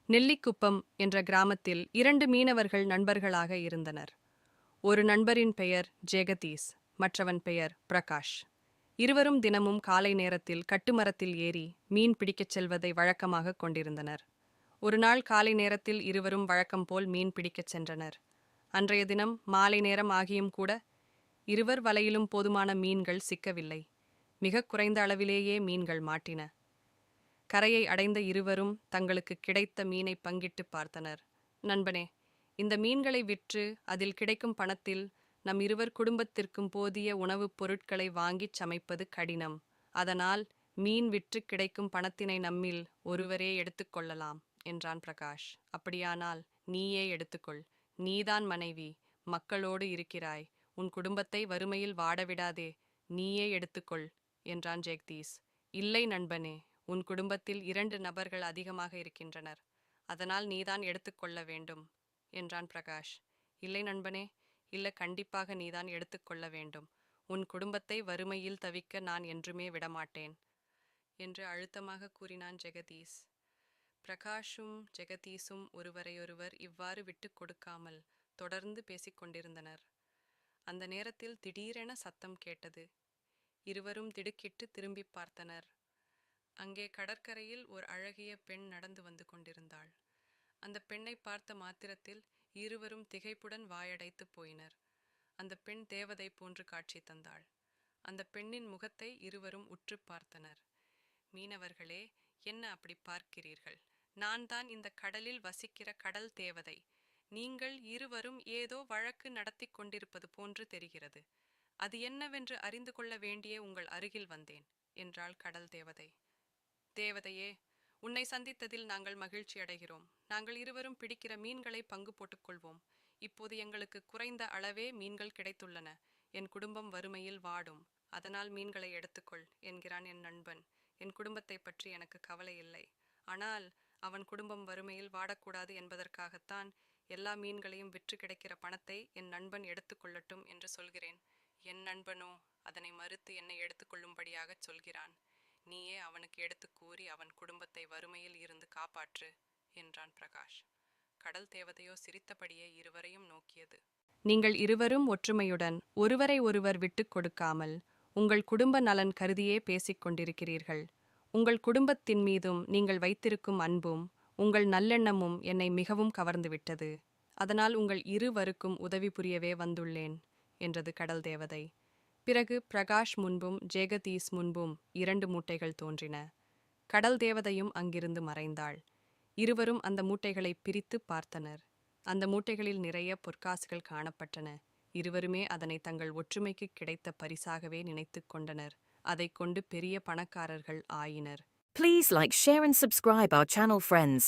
நெல்லிக்குப்பம் என்ற கிராமத்தில் 2 மீனவர்கள் நண்பர்களாக இருந்தனர். ஒரு நண்பரின் பெயர் ஜெகதீஷ், மற்றவன் பெயர் பிரகாஷ். இருவரும் தினமும் காலை நேரத்தில் கட்டுமரத்தில் ஏறி மீன் பிடிக்கச் செல்வதை வழக்கமாகக் கொண்டிருந்தனர். ஒரு நாள் காலை நேரத்தில் இருவரும் வழக்கம் போல் மீன் பிடிக்கச் சென்றனர். அன்றைய தினம் மாலை நேரம் ஆகியும் கூட இருவர் வலையிலும் போதுமான மீன்கள் சிக்கவில்லை. மிகக் குறைந்த அளவிலேயே மீன்கள் மாட்டின. கரையை அடைந்த இருவரும் தங்களுக்கு கிடைத்த மீனை பங்கிட்டு பார்த்தனர். நண்பனே, இந்த மீன்களை விற்று அதில் கிடைக்கும் பணத்தில் நம் இருவர் குடும்பத்திற்கும் போதிய உணவுப் பொருட்களை வாங்கிச் சமைப்பது கடினம். அதனால் மீன் விற்று கிடைக்கும் பணத்தினை நம்மில் ஒருவரே எடுத்துக்கொள்ளலாம் என்றான் பிரகாஷ். அப்படியானால் நீயே எடுத்துக்கொள். நீதான் மனைவி, மக்களோடு இருக்கிறாய். உன் குடும்பத்தை வறுமையில் வாடவிடாதே. நீயே எடுத்துக்கொள் என்றான் ஜெகதீஷ். இல்லை நண்பனே, உன் குடும்பத்தில் 2 நபர்கள் அதிகமாக இருக்கின்றனர். அதனால் நீதான் எடுத்துக்கொள்ள வேண்டும் என்றான் பிரகாஷ். இல்லை நண்பனே, இல்ல, கண்டிப்பாக நீதான் எடுத்துக்கொள்ள வேண்டும். உன் குடும்பத்தை வறுமையில் தவிக்க நான் என்றுமே விடமாட்டேன் என்று அழுத்தமாக கூறினான் ஜெகதீஷ். பிரகாஷும் ஜெகதீஷும் ஒருவரையொருவர் இவ்வாறு விட்டு கொடுக்காமல் தொடர்ந்து பேசிக்கொண்டிருந்தனர். அந்த நேரத்தில் திடீரென சத்தம் கேட்டது. இருவரும் திடுக்கிட்டு திரும்பி பார்த்தனர். அங்கே கடற்கரையில் ஒரு அழகிய பெண் நடந்து வந்து கொண்டிருந்தாள். அந்த பெண்ணை பார்த்த மாத்திரத்தில் இருவரும் திகைப்புடன் வாயடைத்து போயினர். அந்த பெண் தேவதை போன்று காட்சி தந்தாள். அந்த பெண்ணின் முகத்தை இருவரும் உற்று பார்த்தனர். மீனவர்களே, என்ன அப்படி பார்க்கிறீர்கள்? நான் தான் இந்த கடலில் வசிக்கிற கடல் தேவதை. நீங்கள் இருவரும் ஏதோ வழக்கு நடத்தி கொண்டிருப்பது போன்று தெரிகிறது. அது என்னவென்று அறிந்து கொள்ள வேண்டிய உங்கள் அருகில் வந்தேன் என்றாள் கடல் தேவதை. தேவதையே, உன்னை சந்தித்ததில் நாங்கள் மகிழ்ச்சி அடைகிறோம். நாங்கள் இருவரும் பிடிக்கிற மீன்களை பங்கு போட்டுக்கொள்வோம். இப்போது எங்களுக்கு குறைந்த அளவே மீன்கள் கிடைத்துள்ளன. என் குடும்பம் வறுமையில் வாடும். அதனால் மீன்களை எடுத்துக்கொள் என்கிறான் என் நண்பன். என் குடும்பத்தை பற்றி எனக்கு கவலை இல்லை. ஆனால் அவன் குடும்பம் வறுமையில் வாடக்கூடாது என்பதற்காகத்தான் எல்லா மீன்களையும் விற்று கிடைக்கிற பணத்தை என் நண்பன் எடுத்துக்கொள்ளட்டும் என்று சொல்கிறேன். என் நண்பனோ அதனை மறுத்து என்னை எடுத்துக்கொள்ளும்படியாகச் சொல்கிறான். நீயே அவனுக்கு எடுத்து கூறி அவன் குடும்பத்தை வறுமையில் இருந்து காப்பாற்று என்றான் பிரகாஷ். கடல் தேவதையோ சிரித்தபடியே இருவரையும் நோக்கியது. நீங்கள் இருவரும் ஒற்றுமையுடன் ஒருவரை ஒருவர் விட்டு கொடுக்காமல் உங்கள் குடும்ப நலன் கருதியே பேசிக் கொண்டிருக்கிறீர்கள். உங்கள் குடும்பத்தின் மீதும் நீங்கள் வைத்திருக்கும் அன்பும் உங்கள் நல்லெண்ணமும் என்னை மிகவும் கவர்ந்துவிட்டது. அதனால் உங்கள் இருவருக்கும் உதவி புரியவே வந்துள்ளேன் என்றது கடல் தேவதை. பிறகு பிரகாஷ் முன்பும் ஜெகதீஷ் முன்பும் 2 மூட்டைகள் தோன்றின. கடல் தேவதையும் அங்கிருந்து மறைந்தாள். இருவரும் அந்த மூட்டைகளை பிரித்து பார்த்தனர். அந்த மூட்டைகளில் நிறைய பொற்காசுகள் காணப்பட்டன. இருவருமே அதனை தங்கள் ஒற்றுமைக்கு கிடைத்த பரிசாகவே நினைத்து கொண்டனர். அதைக் கொண்டு பெரிய பணக்காரர்கள் ஆயினர். Please like, share and subscribe our channel, friends.